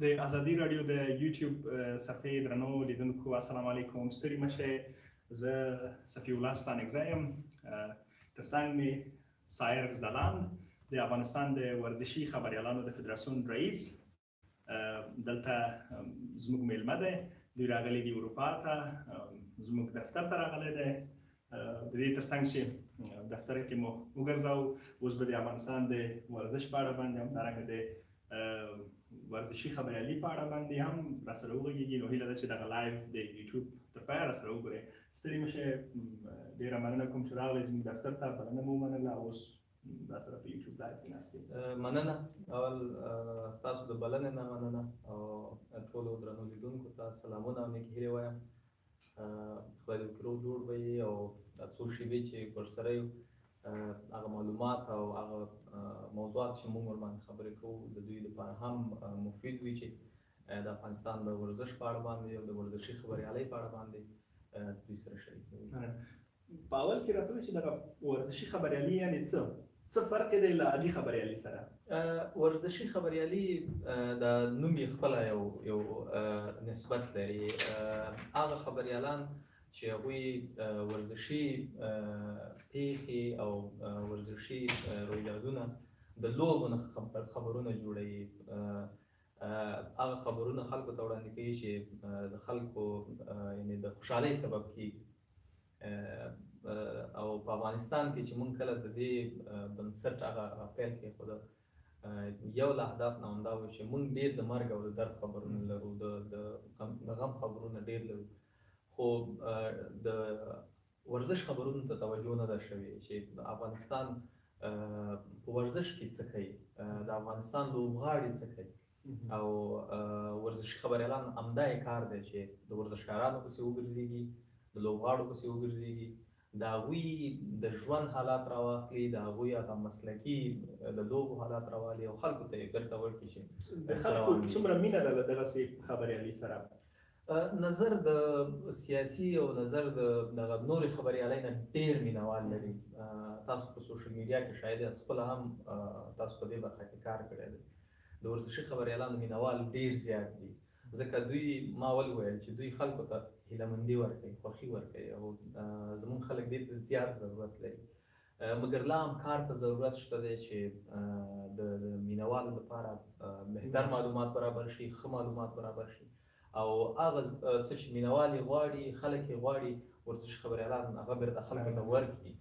د ازادي رادیو د یوټیوب صفحې درنو لیدونکو السلام علیکم. ستړي مشه، زه صفي الله ستانکزی یم. ترڅنګ مې سایر ځلاند د افغانستان د ورزشي خبريالانو د فدراسیون رئیس دلته زموږ میلمه دی. دوی راغلي دي اروپا ته، زموږ دفتر ته راغلی دی. د دې ترڅنګ چې دفتر کې مو وګرځاو، اوس به د افغانستان د ورزش په اړه باندې همدارنګه د ورزشي خبريالي په اړه باندې هم راسره وغږېږي. نو هیله ده چې دغه لایف د یوټیوب تر پایه راسره وګورئ. ستړي مشه، ډېره مننه کوم چې راغلئ زموږ دفتر ته، بلنه مو ومنله، اوس راسره په یوټیوب لایف کې ناست یې. مننه، اول ستاسو د بلنې نه مننه او ټولو درنو لیدونکو ته سلامونه او نیکې هیلې وایم. خدای دې وکړي روغ جوړ به یې او دا څو شېبې چې ورسره یو هغه معلومات او هغه موضوعات چې موږ ورباندې خبرې کوو د دوی لپاره هم مفید وي چې د افغانستان د ورزش په اړه باندې او د ورزشي خبریالۍ په اړه باندې دوی سره شریک کوي. په اول کې راته وایي چې دغه ورزشي خبریالي یعنې څه فرق دی له عادي خبریالي سره؟ ورزشي خبریالي د نوم یې خپله یو نسبت لري. هغه خبریالان چې هغوی ورزشي پیښې او ورزشي رویدادونه د لوبو نه خبرونه جوړوي. هغه خبرونه خلکو ته وړاندې کوي چې د خلکو یعنې د خوشحالۍ سبب کیږي. او په افغانستان کې چې موږ کله د دې بنسټ هغه پیل کېښوده، یو له اهداف نه همدا و چې موږ ډېر د مرګ او د درد خبرونه لرو، د غم خبرونه ډېر لرو، خو د ورزش خبرونو ته توجه نه ده شوې چې د افغانستان په ورزش کې څه کوي، د افغانستان لوبغاړي څه کوي. او ورزشي خبریالان همدا یې کار دی چې د ورزشکارانو پسې وګرځېږي، د لوبغاړو پسې وګرځېږي، د هغوی د ژوند حالات راواخلي، د هغوی هغه مسلکي د لوبو حالات راوالي او خلکو ته یې ګټه ورکړي چې د خلکو څومره مینه ده له دغسې خبریالۍ سره؟ نظر د سیاسي او نظر د دغه نورې خبریالۍ نه ډېر مینوال لري. تاسو په سوشل میډیا کې شاید یاست، خپله هم تاسو په دې برخه کې کار کړی دی. د ورزشي خبریالانو مینوال ډېر زیات دي، ځکه دوی ما وویل چې دوی خلکو ته هیلهمندي ورکوي، خوښي ورکوي او زموږ خلک دې ته زیات ضرورت لري. مګر لا هم کار ته ضرورت شته دی چې د مینوالو لپاره بهتر معلومات برابر شي، ښه معلومات برابر شي او هغه څه چې مینوال یې غواړي، خلک یې غواړي، ورزشي خبریالان هغه بیرته خلکو ته ورکړي.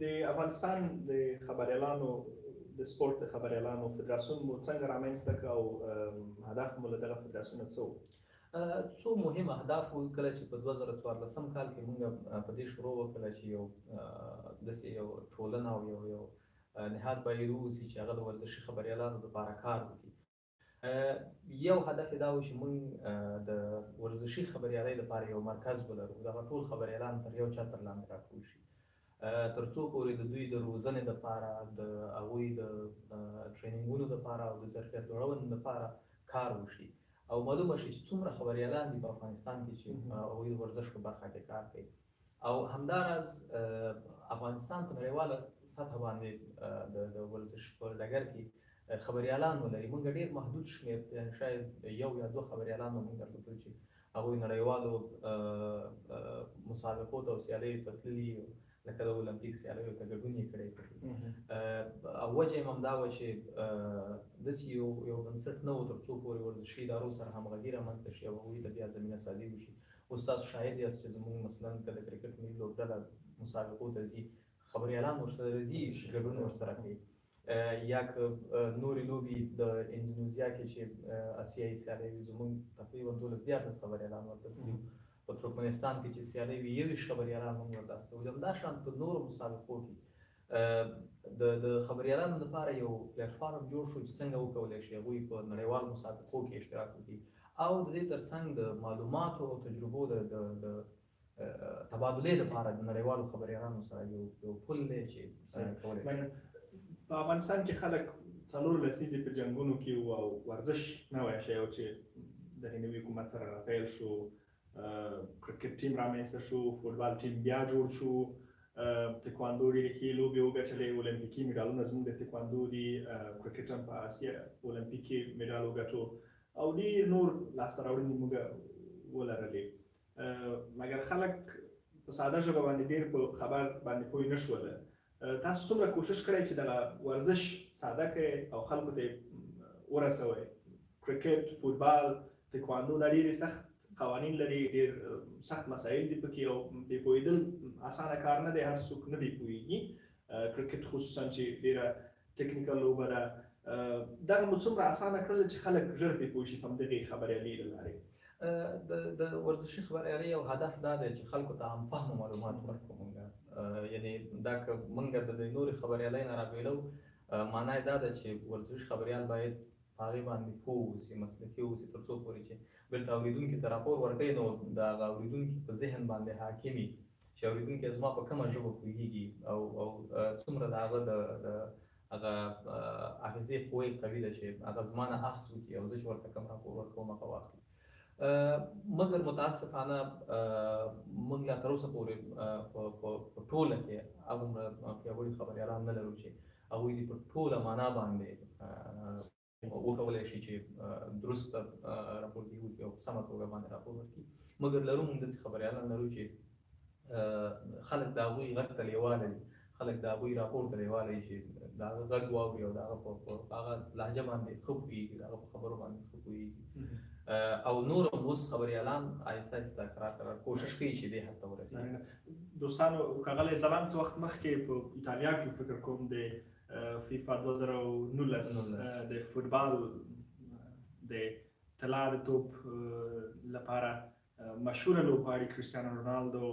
د افغانستان د خبریالانو د سپورت د خبریالانو فدراسیون مو څنګه رامنځته کړه او هدف مو له دغه فدراسیونه څه و؟ څو مهم اهداف وو. کله چې په 2014 کال کې موږ په دې شروع وکړه چې یو داسې یو ټولنه او یو نهاد باید واوسي چې هغه د ورزشي خبریالانو لپاره کار وکړي. یو هدف یې دا و چې موږ د ورزشي خبریالۍ لپاره یو مرکز ولرو، دغه ټول خبریالان تر یو چتر لاندې راټول شي، تر څو پورې د دوی د روزنې لپاره، د هغوی د ټرینینګونو لپاره او د ظرفیت لوړونې لپاره کار وشي او معلومه شي چې څومره خبریالان دي په افغانستان کې چې هغوی د ورزش په برخه کې کار کوي. او همداراز افغانستان په نړیواله سطحه باندې د ورزش په ډګر کې خبریالان ولري. موږ ډېر محدود شمېر، یعنې شاید یو یا دوه خبریالان موږ درلودل چې هغوی نړیوالو مسابقو ته او سیالیو ته تللي، لکه د اولمپیک سیالیو ته ګډون یې کړی او وجه یې همدا وه چې داسې یو بنسټ نه و تر څو پورې ورزشي ادارو سره همغږي رامنځته شي او هغوی ته بیا زمینه سازي وشي. اوس تاسو شاهد یاست چې زموږ مثلا که د کرکټ ملي لوبډله مسابقو ته ځي، خبریالان ورسره ځي، ګډون ورسره کوي. یا که نورې لوبې د اندونیزیا کې چې اسیایي سیالۍ وي، زموږ تقریبا 12 خبریالان ورته تللي. په ترکمنستان کې چې سیالۍ وي 21 خبریالان موږ ورته استولي. همدا شان په نورو مسابقو کې د خبریالانو لپاره یو پلیټفارم جوړ شو چې څنګه وکولی شي هغوی په نړیوالو مسابقو کې اشتراک وکړي او د دې ترڅنګ د معلوماتو او تجربو د تبادلې لپاره د نړیوالو خبریالانو سره یو پل دی چې کولی شي. په افغانستان کې خلک 4 لسیزې په جنګونو کې وو او ورزش نوی شی و چې د نوي حکومت سره راپیل شو. کرکټ ټیم رامنځته شو، فوټبال ټیم بیا جوړ شو، تکواندو ډېرې ښې لوبې وګټلې، اولمپیکي میډالونه زموږ د تکواندو دي، کرکټ هم په اسیا اولمپیک کې میډال وګټو او ډېر نور لاسته راوړنې موږ ولرلې مګر خلک په ساده ژبه باندې ډېر په خبر باندې پوه نه شول تاسو څومره کوشش کړی چې دغه ورزش ساده کړئ او خلکو ته ورسوئ کرکټ فوټبال تکواندو دا ډېرې سخت قوانین لري ډېر سخت مسایل دي پکې او پرې پوهېدل اسانه کار نه دی هر څوک نه دی پوهېږي کرکټ خصوصا چې ډېره ټیکنیکل لوبه ده دغه مو څومره اسانه کړل چې خلک ژر پرې پوه شي په همدغې خبریالۍ له لارې د ورزشي خبریالۍ یو هدف دا دی چې خلکو ته عام فهمه معلومات ورکړو موږ یعنې دا که موږ د نورې خبریالۍ نه رابېلو معنا یې دا ده چې ورزشي خبریال باید په هغې باندې پوه واوسي مسلکي واوسي تر څو پورې چې بېرته اورېدونکي ته راپور ورکوي نو د هغه اورېدونکي په ذهن باندې حاکم وي چې اورېدونکی زما په کومه ژبه پوهېږي او څومره د هغه د هغه حافظې قوې قوي ده چې هغه زما نه اخذ وکړي او زه چې ورته کوم راپور ورکوم هغه واخلي مګر متاسفانه موږ لا تر اوسه پورې په ټوله کې هغومره پیاوړي خبریالان نه لرو چې هغوی دې په ټوله معنا باندې وکولی شي چې درسته راپورګي وکړي او په سمه توګه باندې راپور ورکړي مګر لرو موږ داسې خبریالان لرو چې خلک د هغوی غږ ته لیواله دي خلک د هغوی راپور ته لیواله دي چې د هغه غږ واوري او د هغه په هغه لهجه باندې ښه پوهېږي د هغه په خبرو باندې ښه پوهېږي او نور هم اوس خبریالان آهسته آهسته کرار کوشش کوي چې دې حد ته ورسېږي دوستانو ښاغلی ځلاند څه وخت مخکې په ایټالیا کې فکر کوم د فیفا 2019 د فوټبال د طلا د توپ لپاره مشهوره لوبغاړي کریستیانو رونالدو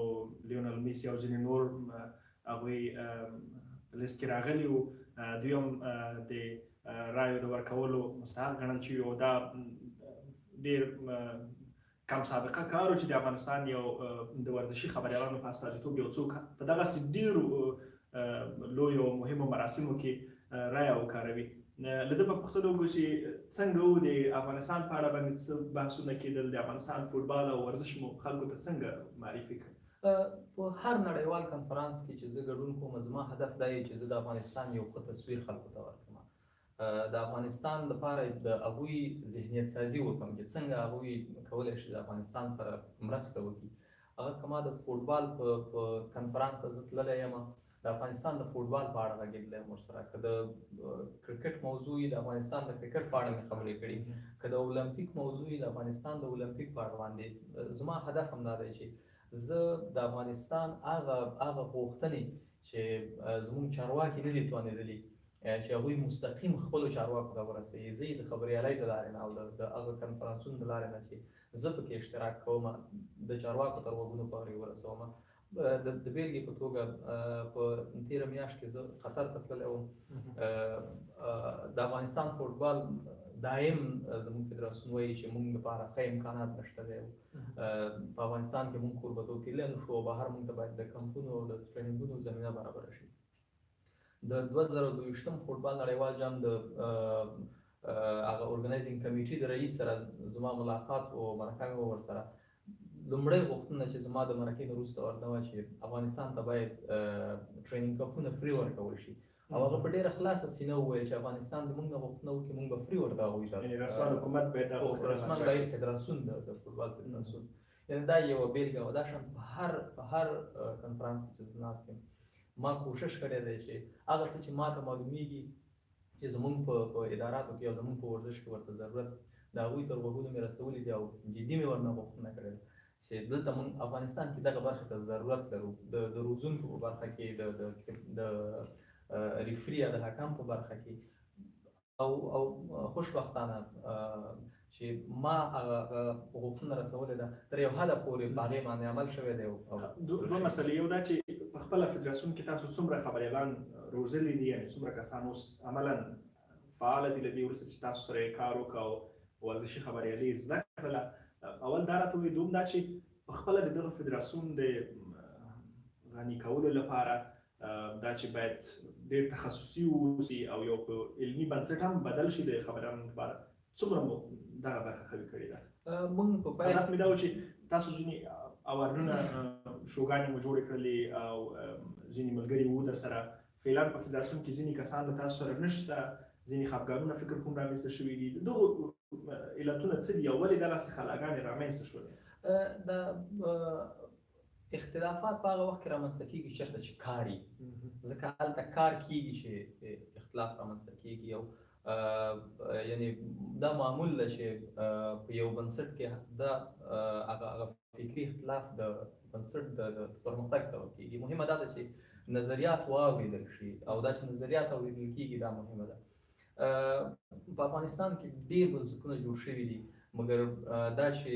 لیونل میسي او ځینې نور هغوی په لیست کې راغلي وو دوی هم د رایو د ورکولو مستحق ګڼل شوي او دا ډېر کم سابقه کار و چې د افغانستان یو د ورزشي خبریالانو په استازیتوب یو څوک په دغسې ډېرو لویو مهمو مراسمو کې رایه وکاروي له ده په پوښتنه وکړو چې څنګه و د افغانستان په اړه باندې څه بحثونه کېدل د افغانستان فوټبال او ورزش مو خلکو ته څنګه معرفي کړ په هر نړیوال کنفرانس کې چې زه ګډون کوم زما هدف دا دی چې زه د افغانستان یو ښه تصویر خلکو ته ورکړم د افغانستان لپاره د هغوی ذهنیت سازي وکړم چې څنګه هغوی کولی شي د افغانستان سره مرسته وکړي هغه که ما د فوټبال په کنفرانس ته زه تللی یم د افغانستان د فوټبال په اړه غږېدلی یم ورسره که د کرکټ موضوع د افغانستان د کرکټ په اړه مې خبرې کړي که د اولمپیک موضوع د افغانستان د اولمپیک په اړه باندې زما هدف هم دا دی چې زه د افغانستان هغه غوښتنې چې زموږ چارواکي نه دي توانېدلي چې هغوی مستقیم خپلو چارواکو ته ورسوي زه یې د خبریالۍ د لارې نه او د هغه کنفرانسونو د لارې نه چې زه پکې اشتراک کوم د چارواکو تر غوږونو پورې ورسوم د بېلګې په توګه په تېره میاشت کې زه قطر ته تللی وم د افغانستان فوټبال دایم زموږ فدراسیون وایي چې موږ لپاره ښه امکانات نشته دی په افغانستان کې موږ کوربتوب کېدلی نه شو او بهر موږ ته باید د کمپونو او د ټرېننګونو زمینه برابره شي د 2022 فوټبال نړیوال جام د هغه ارګنایزینګ کمیټې د رئیس سره زما ملاقات او مرکه مې ورسره لومړی غوښتنه چې زما د مرکې نه وروسته ورته وه چې افغانستان ته باید ټرېننګ کمپونه فري ورکول شي او هغه په ډېره خلاصه سینه وویل چې افغانستان د موږ نه غوښتنه وکړي موږ به فري ورته هغوی ته رسمان حکومت باید رسمان باید فدراسیون د فوټبال فدراسیون یعنې دا یوه بېلګه وه دا شان په هر کنفرانس کې چې زه ناست یم ما کوشش کړی دی چې هغه څه چې ما ته معلومیږي چې زموږ په اداراتو کې او زموږ په ورزش کې ورته ضرورت د هغوی تر غوږونو مې رسولي دي او جدي مې ورنه غوښتنه کړې ده چې دلته موږ افغانستان کې دغه برخې ته ضرورت لرو د روزونکو په برخه کې د ریفري یا د حکم په برخه کې او خوشبختانه چې ما هغه غوښتنه رسولې ده تر یو حده پورې په هغې باندې عمل شوی دی دوه مسلې یو دا چې په خپله فدراسیون کې تاسو څومره خبریالان روزلي دي یعنې څومره کسان اوس عملا فعاله دي له دې وروسته چې تاسو سره یې کار وکړه او ورزشي خبریالي زده کړله اول دا راته ووایي دوم دا چې په خپله د دغه فدراسیون د غني کولو لپاره دا چې باید ډېر تخصصي واوسي او یو په علمي بنسټ هم بدل شي د خبریالانو لپاره څومره مو دغه برخه قوي کړې ده موږ په پیل هدف مې دا و چې تاسو ځینې اوارډونه شوګانې مو جوړې کړلې او ځینې ملګري وو در سره فعلا په فدراسیون کې ځینې کسان له تاسو سره نشته ځینې خفګانونه فکر کوم رامنځته شوي دي دغو علتونه څه دي او ولې دغسې خلاګانې رامنځته شولې د اختلافات په هغه وخت کې رامنځته کېږي چېرته چې کار وي ځکه هلته کار کېږي چې اختلاف رامنځته کېږي او یعنې دا معمول ده چې په یو بنسټ کې دا هغه فکري اختلاف د بنسټ د پرمختګ سبب کېږي مهمه دا ده چې نظریات واورېدل شي او دا چې نظریات اورېدل کېږي دا مهمه ده په افغانستان کې ډېر بنسټونه جوړ شوي دي مګر دا چې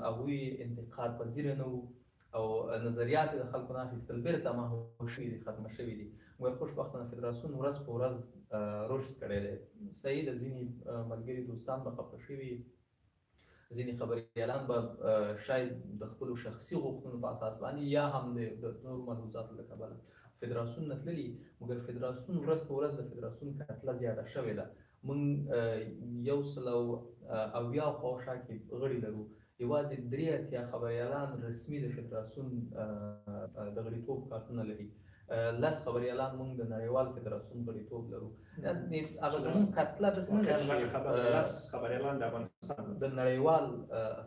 هغوی انتقاد پذیره نه وو او نظریات د خلکو نه اخیستل بیرته محو شوي دي ختمه شوي دي مګر خوشبختانه فدراسیون ورځ په ورځ رشد کړی دی صحیح د ځینې ملګري دوستان به خفه شوي ځینې خبریالان به شاید د خپلو شخصي غوښتنو په اساس باندې یا هم د نورو ملحوظاتو له کبله فدراسیون نه تللي مګر فدراسیون ورځ په ورځ د فدراسیون کتله زیاته شوې ده موږ 180 خواوشا کې غړي لرو یوازې 83 خبریالان رسمي د فدراسیون د غړیتوب کارتونه لري 10 خبریالان موږ د نړیوال فدراسیون غړیتوب لرو هغه زموږ کتله داسې نه ده چې 10 خبریالان د افغانستان د نړیوال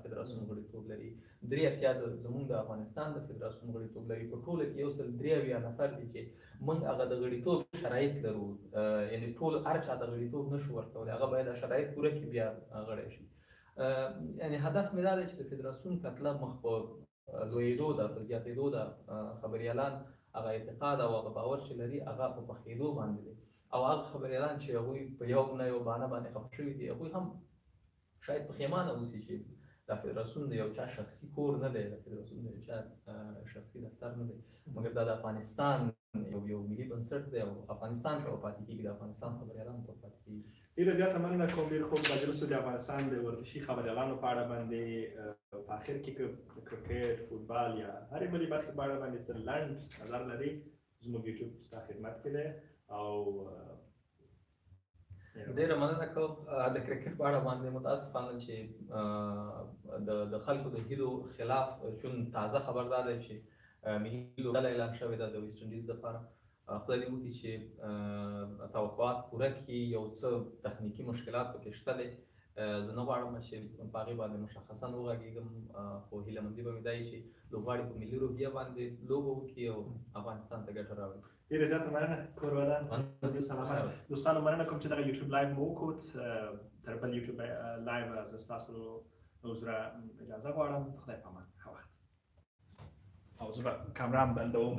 فدراسیون غړیتوب لري 83 زموږ د افغانستان د فدراسیون غړیتوب لري په ټوله کې 183 نفر دي چې موږ هغه د غړیتوب شرایط لرو یعنې ټول هر چا د غړیتوب نشو ورکولی هغه باید شرایط پوره کړي بیا غړی شي یعنې هدف مې دا دی چې د فدراسیون کتله مخ په لویېدو ده په زیاتېدو ده خبریالان هغه اعتقاد او هغه باور چې لري هغه په پخېدو باندې دی او هغه خبریالان چې هغوی په یو نه یو بهانه باندې خفه شوي دي هغوی هم شاید پښیمانه اوسي چې دا فدراسیون د یو چا شخصي کور نه دی د فدراسیون د یو چا شخصي دفتر نه دی مګر دا د افغانستان یو ملي بنسټ دی او افغانستان ته پاتې کېږي د افغانستان خبریالانو ته پاتې کېږي ډېره زیاته مننه کوم ډېر خوب مجلسو د افغانستان د ورزشي خبریالانو په اړه باندې په آخر کې که کرکټ فوټبال یا هرې بلې برخې په اړه باندې څه لنډ نظر لرئ زموږ یوټیوب ستا خدمت کې دی او ډېره مننه کوم د کرکټ په اړه باندې متاسفانه چې د خلکو د هیلو خلاف چون تازه خبر دا دی چې ملي لوبډله اعلان شوې ده د ویسټ انډیز دپاره خدای دې وکړي چې توقعات پوره کړي یو څه تخنیکي مشکلات پکې شته دی زه نه غواړم چې په هغې باندې مشخصا وغږېږم خو هیله مندي به مې دا وي چې لوبغاړي په ملي روحیه باندې لوبه وکړي او افغانستان ته ګټه راوړي ډېره زیاته مننه کور ودان دوستانو مننه کوم چې دغه یوټیوب لایو مو وکړ تر بل یوټیوب لایو زه ستاسو له حضوره اجازه غواړم خدای په امان ښه وخت او زه به کامره هم بندوم